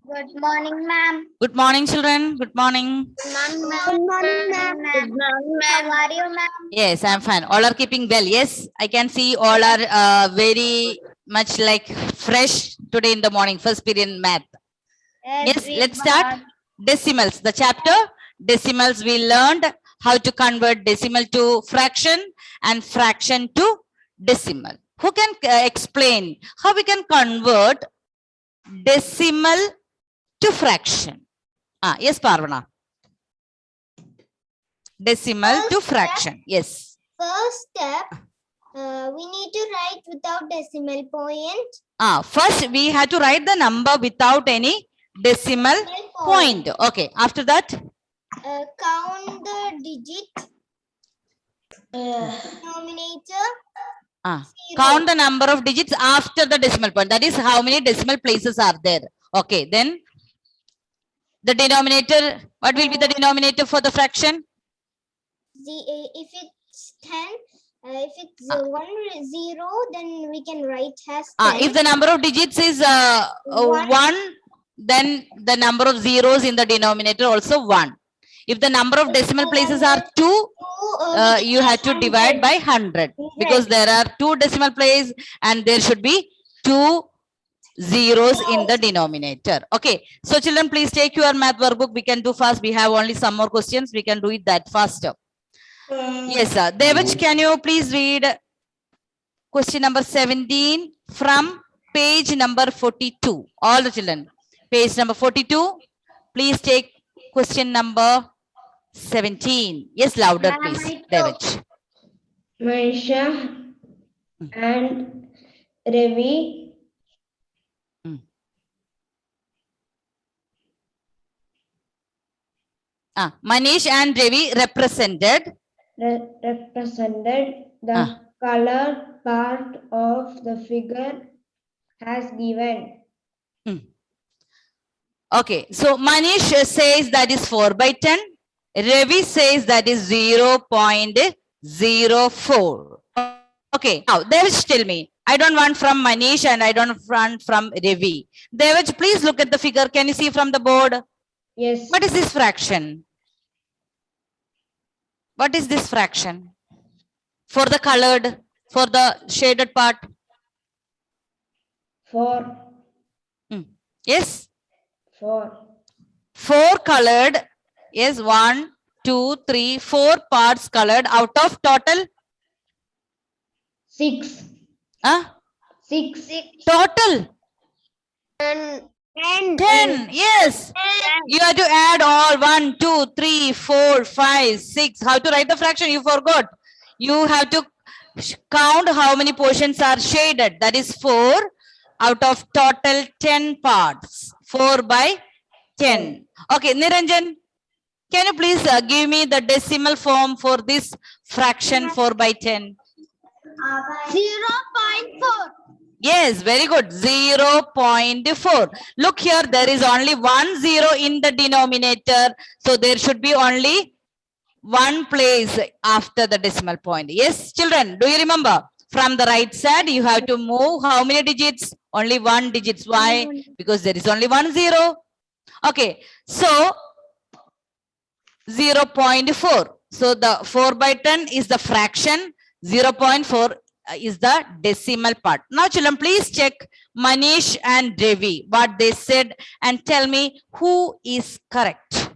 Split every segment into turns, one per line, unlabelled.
Good morning, ma'am.
Good morning, children. Good morning.
Good morning, ma'am. Good morning, ma'am. Good morning, ma'am. How are you, ma'am?
Yes, I'm fine. All are keeping well. Yes, I can see all are very much like fresh today in the morning. First period in math. Yes, let's start. Decimals. The chapter decimals, we learned how to convert decimal to fraction and fraction to decimal. Who can explain how we can convert decimal to fraction? Yes, Parvana. Decimal to fraction. Yes.
First step, we need to write without decimal point.
First we have to write the number without any decimal point. Okay. After that,
Count the digit. Denominator.
count the number of digits after the decimal point. That is how many decimal places are there. Okay. Then the denominator. What will be the denominator for the fraction?
If it's 10, if it's 1 0, then we can write as 10.
If the number of digits is 1, then the number of zeros in the denominator also 1. If the number of decimal places are 2, you have to divide by 100 because there are 2 decimal places and there should be 2 zeros in the denominator. Okay. So children, please take your math workbook. We can do fast. We have only some more questions. We can do it that faster. Yes, sir. Devach, can you please read question number 17 from page number 42? All the children. Page number 42. Please take question number 17. Yes, louder, please. Devach.
Manisha and Ravi
Manish and Ravi represented
the colored part of the figure as given.
Okay, so Manish says that is 4 by 10. Ravi says that is 0.04. Okay, now Devaj, tell me. I don't want from Manish and I don't want from Ravi. Devaj, please look at the figure. Can you see from the board?
Yes.
What is this fraction? What is this fraction? For the colored, for the shaded part?
4.
Yes?
4.
4 colored. Yes, 1, 2, 3, 4 parts colored out of total?
6. 6.
Total?
10.
10. Yes. You have to add all 1, 2, 3, 4, 5, 6. How to write the fraction? You forgot. You have to count how many portions are shaded. That is 4 out of total 10 parts. 4 by 10. Okay, Niranjan, can you please give me the decimal form for this fraction 4 by 10?
0.4.
Yes, very good. 0.4. Look here, there is only 1 0 in the denominator. So there should be only 1 place after the decimal point. Yes, children, do you remember? From the right side, you have to move how many digits? Only 1 digits. Why? Because there is only 1 0. Okay, so 0.4. So the 4 by 10 is the fraction. 0.4 is the decimal part. Now children, please check Manish and Ravi what they said and tell me who is correct.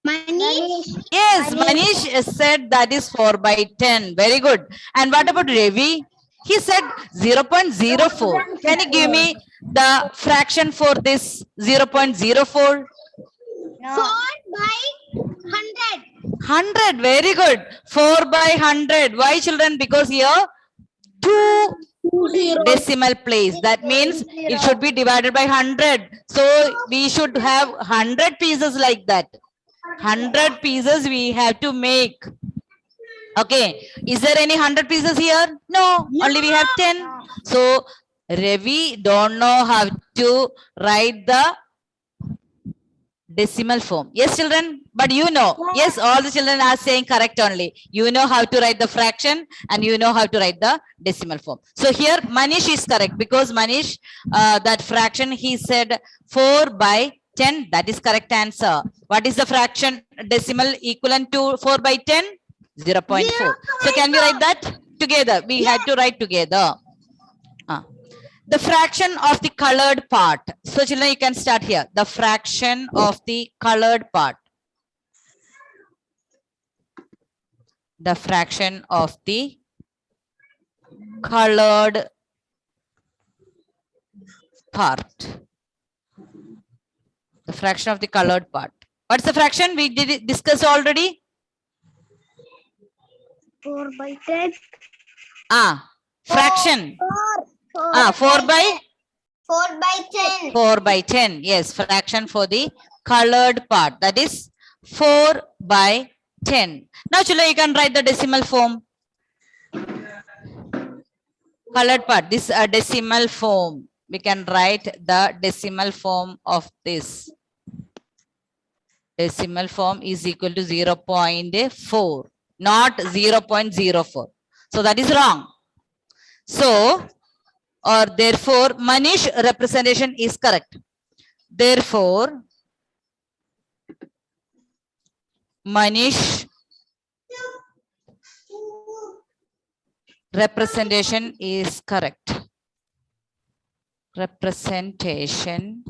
Manish.
Yes, Manish said that is 4 by 10. Very good. And what about Ravi? He said 0.04. Can you give me the fraction for this 0.04?
4 by 100.
100. Very good. 4 by 100. Why children? Because here 2 decimal place. That means it should be divided by 100. So we should have 100 pieces like that. 100 pieces we have to make. Okay. Is there any 100 pieces here? No. Only we have 10. So Ravi don't know how to write the decimal form. Yes, children, but you know, yes, all the children are saying correct only. You know how to write the fraction and you know how to write the decimal form. So here Manish is correct because Manish, that fraction he said 4 by 10, that is correct answer. What is the fraction decimal equivalent to 4 by 10? 0.4. So can we write that together? We had to write together. The fraction of the colored part. So children, you can start here. The fraction of the colored part. The fraction of the colored part. The fraction of the colored part. What's the fraction? We did it discuss already.
4 by 10.
Fraction. 4 by
4 by 10.
4 by 10. Yes, fraction for the colored part. That is 4 by 10. Now, children, you can write the decimal form. Colored part. This decimal form. We can write the decimal form of this. Decimal form is equal to 0.4, not 0.04. So that is wrong. So, or therefore, Manish representation is correct. Therefore, Manish representation is correct. Representation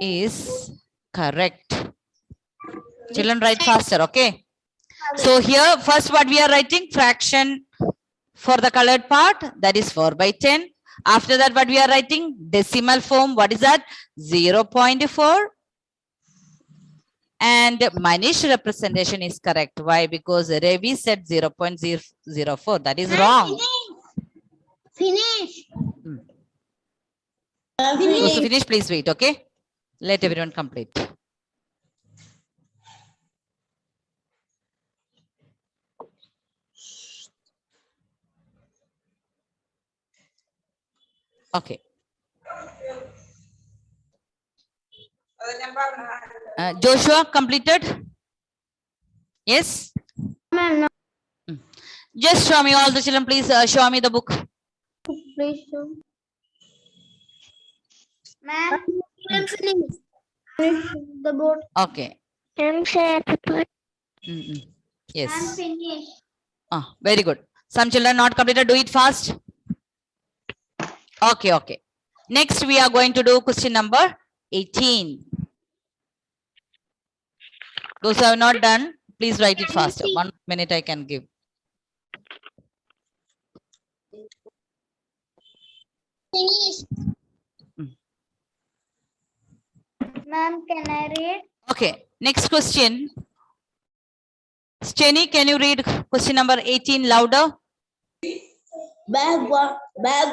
is correct. Children, write faster, okay? So here, first what we are writing, fraction for the colored part, that is 4 by 10. After that, what we are writing, decimal form, what is that? 0.4. And Manish representation is correct. Why? Because Ravi said 0.004. That is wrong.
Finish.
Those who finish, please wait, okay? Let everyone complete. Okay. Joshua completed? Yes? Just show me, all the children, please show me the book.
Please show. Ma'am, finish the board.
Okay. Yes.
Finish.
Very good. Some children not completed, do it fast. Okay, okay. Next, we are going to do question number 18. Those who have not done, please write it faster. 1 minute I can give.
Finish. Ma'am, can I read?
Okay, next question. Steny, can you read question number 18 louder?
Bag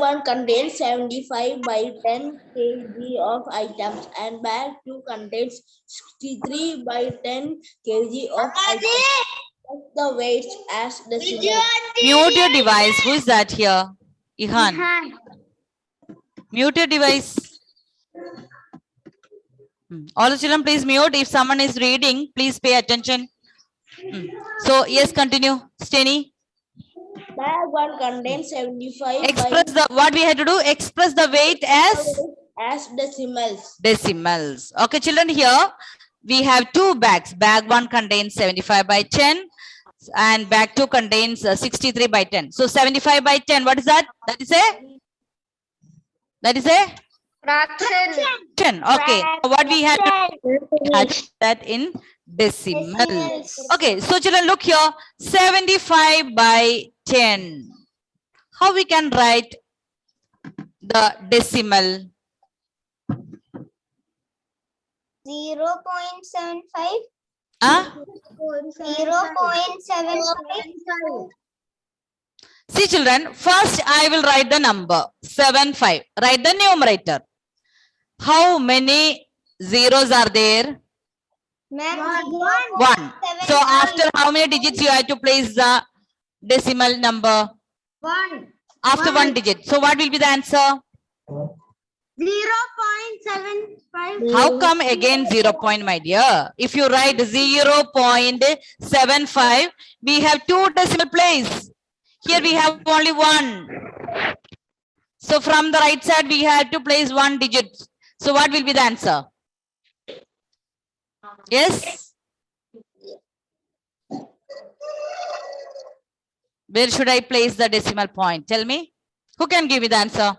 one contains 75 by 10 kg of items and bag 2 contains 63 by 10 kg of items. Check the weights as decimals.
Mute your device. Who is that here? Ihan. Mute your device. All the children, please mute. If someone is reading, please pay attention. So, yes, continue. Steny.
Bag one contains 75
Express the, what we had to do? Express the weight
as decimals.
Decimals. Okay, children, here we have 2 bags. Bag 1 contains 75 by 10 and bag 2 contains 63 by 10. So 75 by 10, what is that? That is a fraction. Okay, so what we had to add that in decimals. Okay, so children, look here, 75 by 10. How we can write the decimal?
0.75. 0.75.
See children, first I will write the number 75. Write the numerator. How many zeros are there?
Ma'am,
1. So after how many digits you have to place the decimal number?
1.
After 1 digit. So what will be the answer?
0.75.
How come again 0 point, my dear? If you write 0.75, we have 2 decimal place. Here we have only 1. So from the right side, we have to place 1 digit. So what will be the answer? Yes? Where should I place the decimal point? Tell me. Who can give me the answer?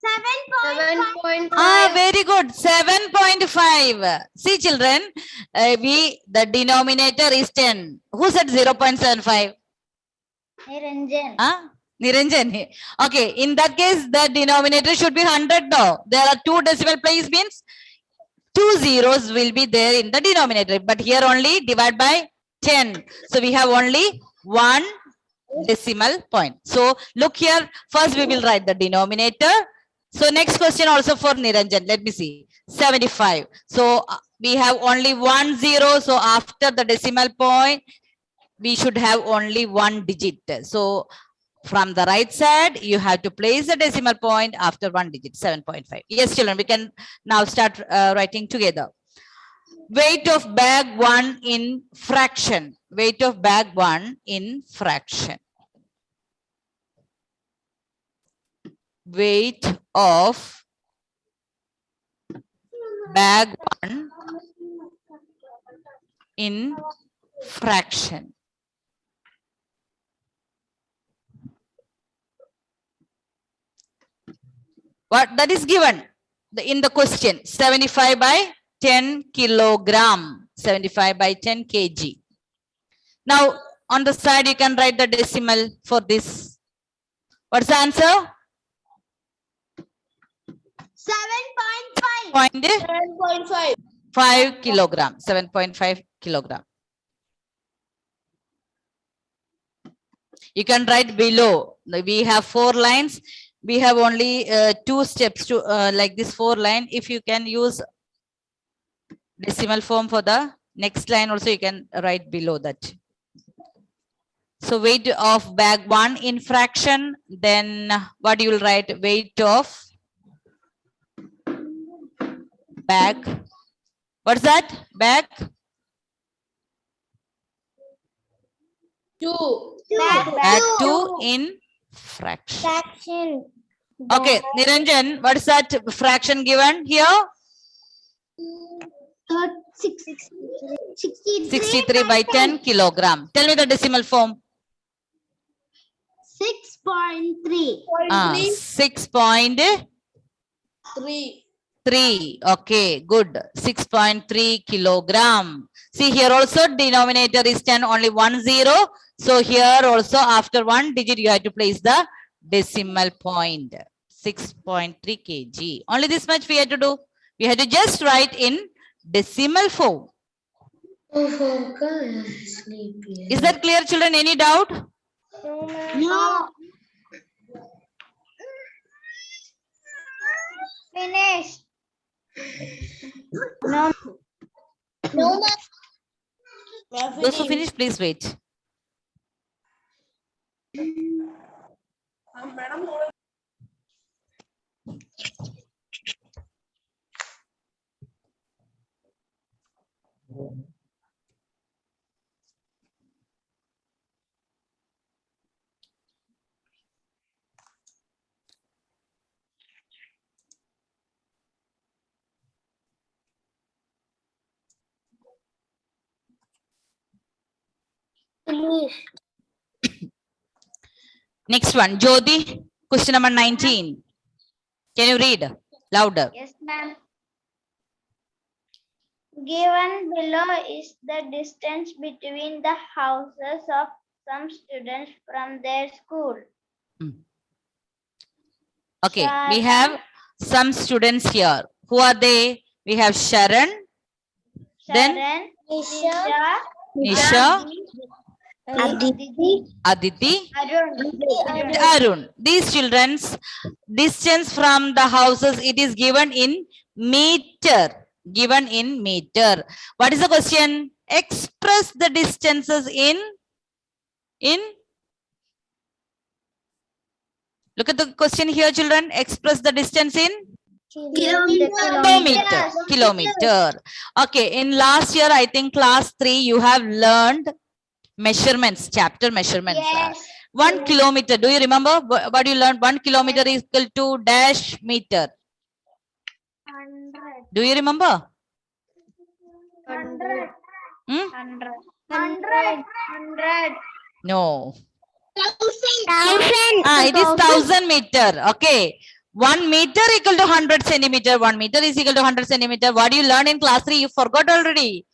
7.5.
Ah, very good. 7.5. See, children, the denominator is 10. Who said 0.75?
Niranjan.
Huh? Niranjan. Okay, in that case, the denominator should be 100 though. There are 2 decimal place means 2 zeros will be there in the denominator. But here only divide by 10. So we have only 1 decimal point. So look here. First we will write the denominator. So next question also for Niranjan. Let me see. 75. So we have only 1 0. So after the decimal point, we should have only 1 digit. So from the right side, you have to place the decimal point after 1 digit, 7.5. Yes, children, we can now start writing together. Weight of bag 1 in fraction. Weight of bag 1 in fraction. Weight of bag 1 in fraction. What that is given in the question, 75 by 10 kilogram, 75 by 10 kg. Now on the side you can write the decimal for this. What's the answer?
7.5.
7.5.
5 kilogram, 7.5 kilogram. You can write below. We have 4 lines. We have only 2 steps to like this 4 line. If you can use decimal form for the next line also, you can write below that. So weight of bag 1 in fraction. Then what you will write? Weight of bag. What's that? Bag?
2.
Bag 2 in fraction.
Fraction.
Okay, Niranjan, what is that fraction given here? 63 by 10 kilogram. Tell me the decimal form.
6.3.
6.3. Okay, good. 6.3 kilogram. See here also denominator is 10, only 1 0. So here also after 1 digit you have to place the decimal point. 6.3 kg. Only this much we had to do. We had to just write in decimal form. Is that clear, children? Any doubt?
No. Finished. No. No.
Those who finish, please wait. Next one, Jyoti, question number 19. Can you read louder?
Yes, ma'am. Given below is the distance between the houses of some students from their school.
Okay, we have some students here. Who are they? We have Sharon, then Nisha, Aditi, Arun. These children's distance from the houses, it is given in meter. Given in meter. What is the question? Express the distances in. Look at the question here, children. Express the distance in Kilometer. Okay, in last year, I think class 3, you have learned measurements, chapter measurements.
Yes.
1 kilometer. Do you remember what you learned? 1 kilometer is equal to dash meter.
100.
Do you remember?
100.
Hmm?
100.
No.
1000.
It is 1000 meter. Okay. 1 meter equal to 100 centimeter. 1 meter is equal to 100 centimeter. What do you learn in class 3? You forgot already.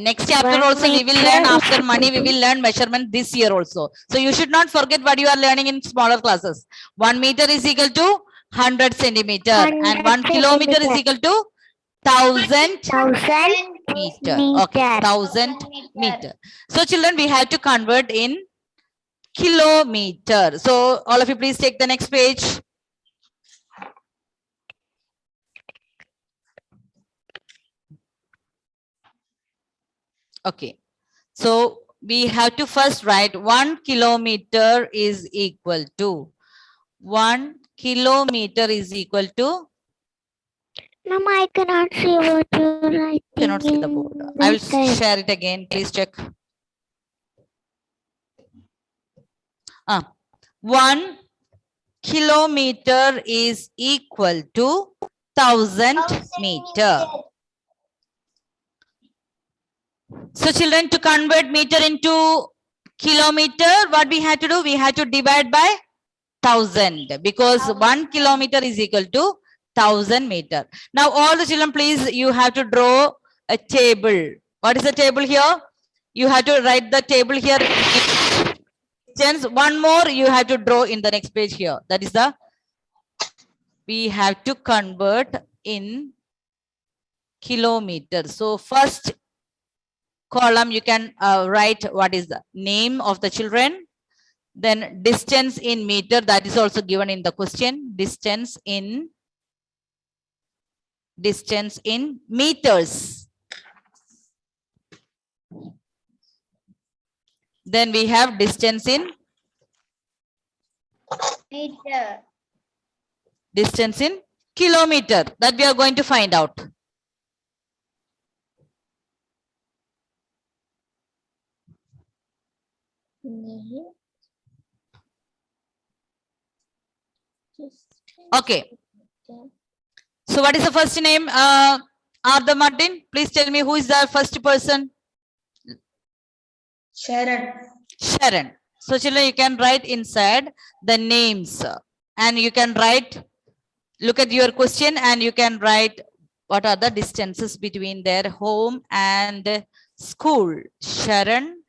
Next chapter
1
also we will
meter
learn
is
after money. We
equal to-
will learn measurement this year also. So you should not forget what you are learning in smaller classes. 1 meter is equal to 100 centimeter and
100
1 kilometer is
centimeter.
equal to 1000
1000
meter. Okay, 1000 meter. So children, we have to convert in kilometer. So all of you please take the next page. Okay. So we have to first write 1 kilometer is equal to 1 kilometer is equal to
Mama, I cannot see what you're writing.
cannot see the board. I will share it again. Please check. 1 kilometer is equal to 1000 meter. So children, to convert meter into kilometer, what we had to do? We had to divide by 1000 because 1 kilometer is equal to 1000 meter. Now all the children, please, you have to draw a table. What is the table here? You have to write the table here. Since one more you have to draw in the next page here. That is the, we have to convert in kilometer. So first column you can write what is the name of the children, then distance in meter, that is also given in the question, distance in meters. Then we have distance in
Meter.
kilometer, that we are going to find out. Okay. So what is the first name? Arthur Martin, please tell me who is the first person? Sharon. So children, you can write inside the names and you can write, look at your question and you can write what are the distances between their home and school. Sharon.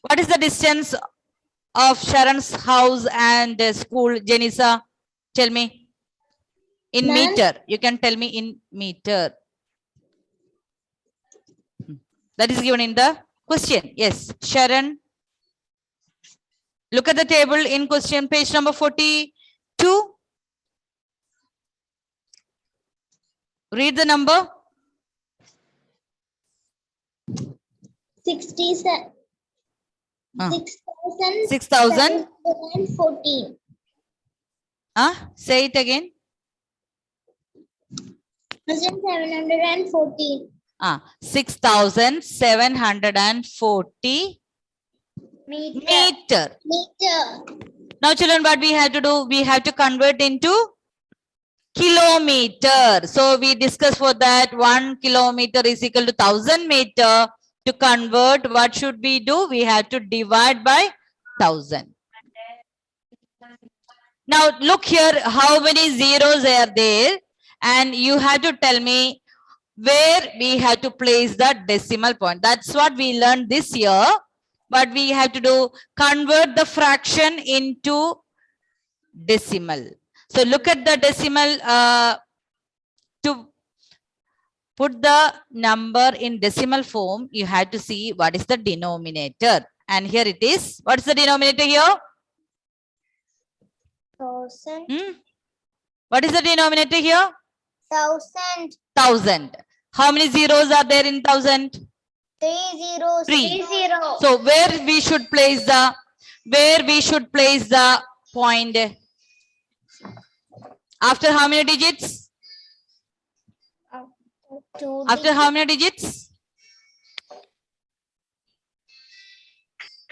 What is the distance of Sharon's house and school? Janisa, tell me. In meter. You can tell me in meter. That is given in the question. Yes, Sharon. Look at the table in question, page number 42. Read the number.
67.
6,000.
6,714.
Say it again.
714.
6,740 meter. Now children, what we have to do? We have to convert into kilometer. So we discussed for that 1 kilometer is equal to 1000 meter. To convert, what should we do? We have to divide by 1000. Now look here, how many zeros are there? And you have to tell me where we have to place the decimal point. That's what we learned this year. But we have to do, convert the fraction into decimal. So look at the decimal. To put the number in decimal form, you have to see what is the denominator. And here it is. What is the denominator here?
1,000.
What is the denominator here?
1,000.
1000. How many zeros are there in 1000?
3 zeros.
3.
3 zeros.
So where we should place the point? After how many digits?
Two
After how many digits?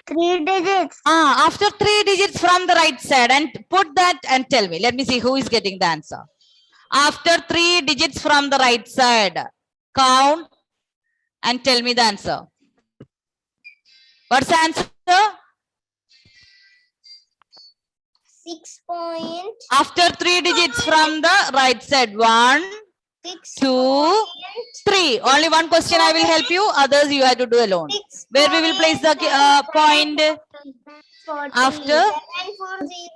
3 digits.
After 3 digits from the right side, and put that and tell me. Let me see who is getting the answer. After 3 digits from the right side, count and tell me the answer. What's the answer?
6 point.
After 3 digits from the right side, 1,
6
2, 3. Only one question I will help you. Others you have to do alone. Where we will place the point? After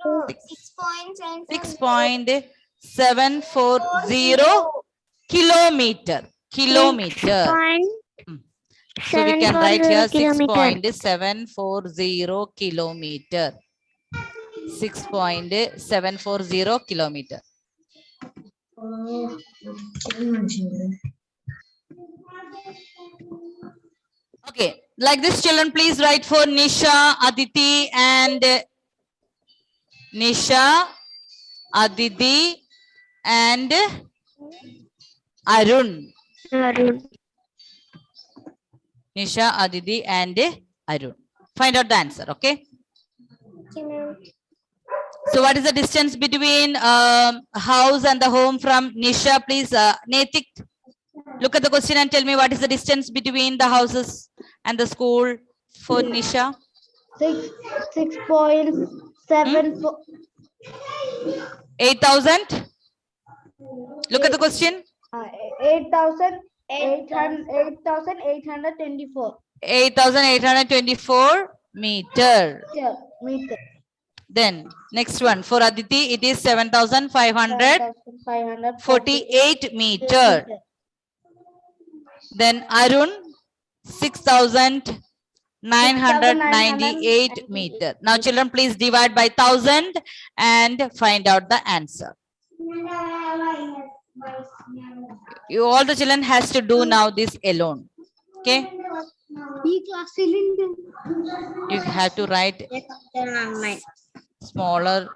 6.740 kilometer. Kilometer. So we can write here 6.740 kilometer. 6.740 kilometer. Okay, like this, children, please write for Nisha, Aditi, and Nisha, Aditi, and Arun. Nisha, Aditi, and Arun. Find out the answer, okay? So what is the distance between house and the home from Nisha, please? Netik, look at the question and tell me what is the distance between the houses and the school for Nisha?
6.74.
8,000? Look at the question.
8,824
8,824 meter.
meter.
Then next one for Aditi, it is 7,548 meter. Then Arun, 6,998 meter. Now children, please divide by 1,000 and find out the answer. You all the children has to do now this alone. Okay. You have to write smaller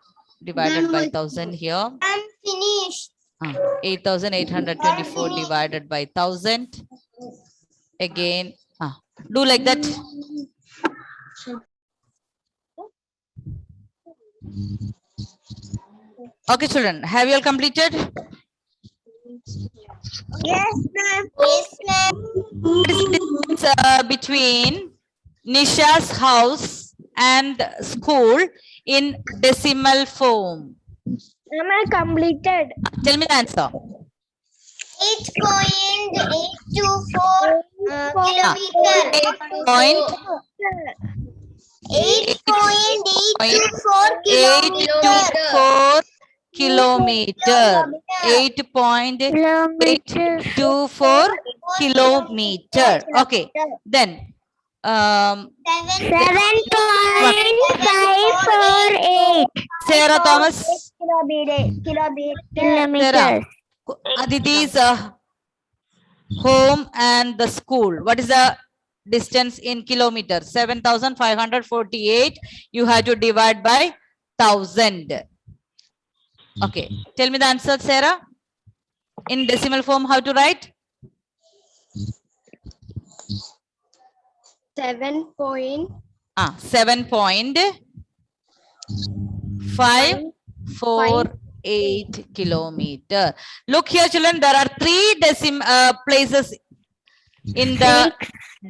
divided by 1,000 here.
I'm finished.
8,824 divided by 1,000. Again, do like that. Okay, children, have you all completed?
Yes, ma'am. Yes, ma'am.
What is the difference between Nisha's house and school in decimal form?
Am I completed?
Tell me the answer.
8.824 kilometer. 8.824 kilometer. 8.824 kilometer. Okay. Then 7.548
Sarah Thomas.
kilometers.
Aditi's home and the school. What is the distance in kilometers? 7,548. You have to divide by 1,000. Okay. Tell me the answer, Sarah. In decimal form, how to write? 7.548 kilometer. Look here, children. There are 3 places in the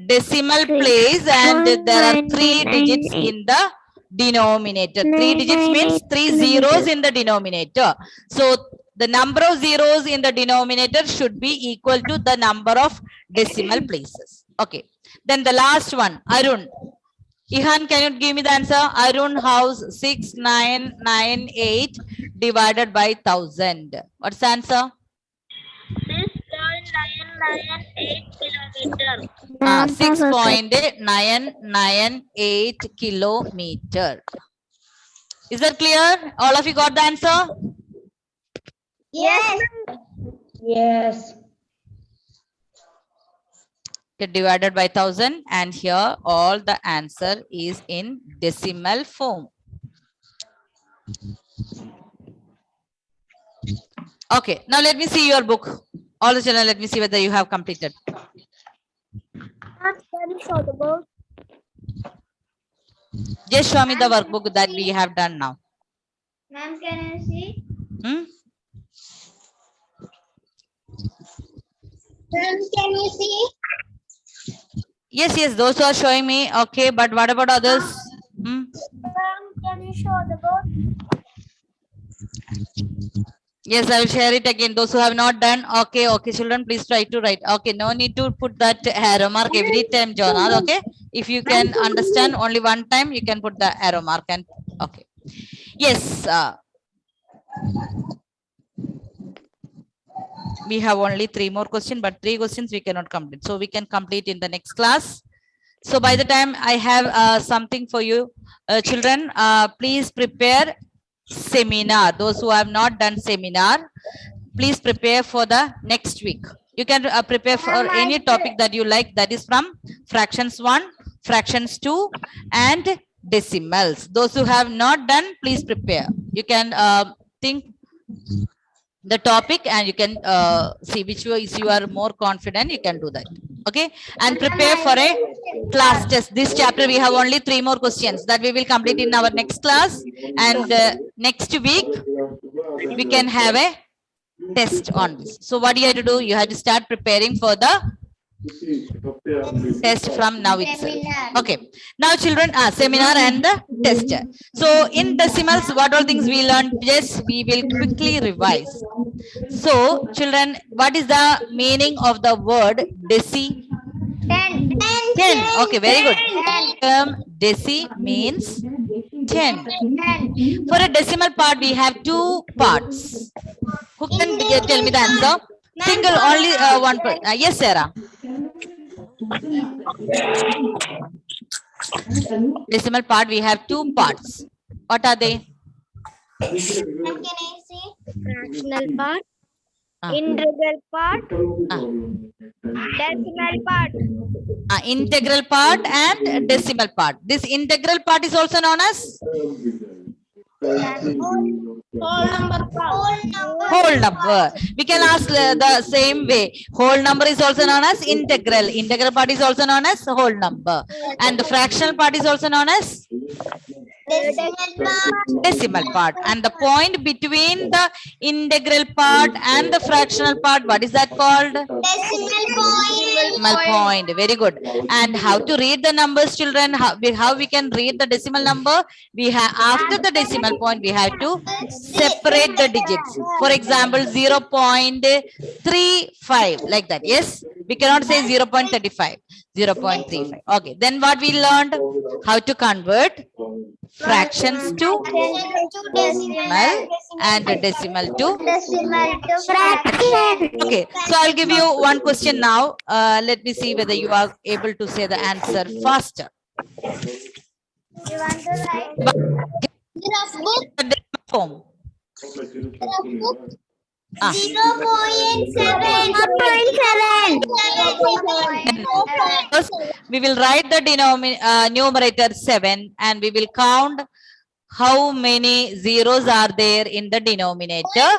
decimal place, and there are 3 digits in the denominator. 3 digits means 3 zeros in the denominator. So the number of zeros in the denominator should be equal to the number of decimal places. Okay. Then the last one, Arun. Ihan, can you give me the answer? Arun house 6,998 divided by 1,000. What's the answer?
6.998 kilometer.
6.998 kilometer. Is that clear? All of you got the answer?
Yes.
Yes.
Divided by 1,000, and here all the answer is in decimal form. Okay, now let me see your book. All the children, let me see whether you have completed. Just show me the workbook that we have done now.
Ma'am, can I see?
Hmm?
Ma'am, can you see?
Yes, yes, those who are showing me. Okay, but what about others? Hmm?
Ma'am, can you show the board?
Yes, I will share it again. Those who have not done. Okay, okay, children, please try to write. Okay, no need to put that arrow mark every time, Jonah. Okay, if you can understand only one time, you can put the arrow mark and okay. Yes. We have only 3 more questions, but 3 questions we cannot complete. So we can complete in the next class. So by the time I have something for you, children, please prepare seminar. Those who have not done seminar, please prepare for the next week. You can prepare for any topic that you like. That is from fractions 1, fractions 2, and decimals. Those who have not done, please prepare. You can think the topic and you can see which is you are more confident, you can do that. Okay, and prepare for a class test. This chapter we have only 3 more questions that we will complete in our next class, and next week we can have a test on this. So what you have to do, you have to start preparing for the test from now itself. Okay, now children, seminar and the test. So in decimals, what all things we learned, yes, we will quickly revise. So children, what is the meaning of the word deci?
10.
10. Okay, very good. Term deci means 10. For a decimal part, we have 2 parts. Who can tell me the answer? Single, only one person. Yes, Sarah. Decimal part, we have 2 parts. What are they?
Ma'am, can I see? Fractional part,
Ah.
integral part,
Ah.
decimal part.
Integral part and decimal part. This integral part is also known as
Whole number.
whole number. We can ask the same way. Whole number is also known as integral. Integral part is also known as whole number. And the fractional part is also known as decimal part. And the point between the integral part and the fractional part, what is that called? Decimal point. Very good. And how to read the numbers, children? How we can read the decimal number? We have, after the decimal point, we have to separate the digits. For example, 0.35, like that. Yes, we cannot say 0.35, 0.35. Okay, then what we learned? How to convert fractions to decimal and decimal to
fraction.
okay. So I'll give you one question now. Let me see whether you are able to say the answer faster.
You want to write?
Form.
0.7.
First, we will write the numerator 7 and we will count how many zeros are there in the denominator.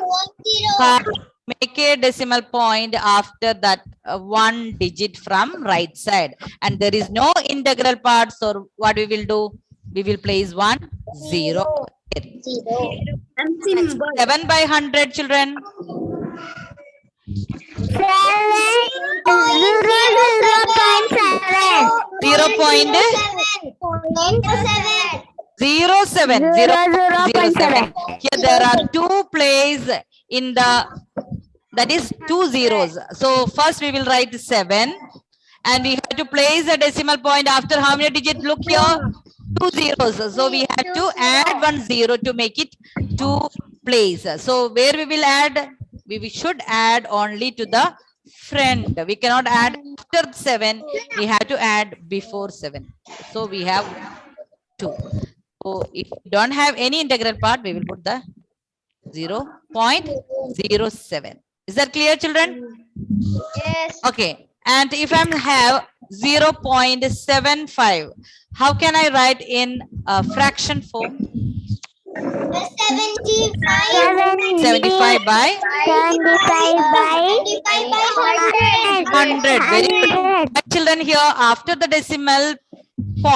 Make a decimal point after that 1 digit from right side, and there is no integral part, so what we will do, we will place 1 0. 7 by 100, children. 0.07. Here there are 2 places in the, that is 2 zeros. So first we will write 7 and we have to place a decimal point after how many digits? Look here, 2 zeros. So we have to add 1 0 to make it 2 places. So where we will add? We should add only to the front. We cannot add after 7. We have to add before 7. So we have 2. So if we don't have any integral part, we will put the 0.07. Is that clear, children?
Yes.
Okay. And if I have 0.75, how can I write in fraction form?
75.
75 by
75 by
25 by 100.
100. Very good. Children, here after the decimal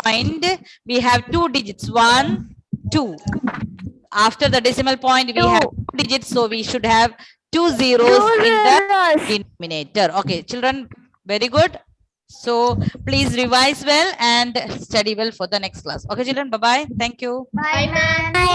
point, we have 2 digits. 1, 2. After the decimal point, we have 2 digits. So we should have 2 zeros in the denominator. Okay, children, very good. So please revise well and study well for the next class. Okay, children, bye-bye. Thank you.
Bye, ma'am.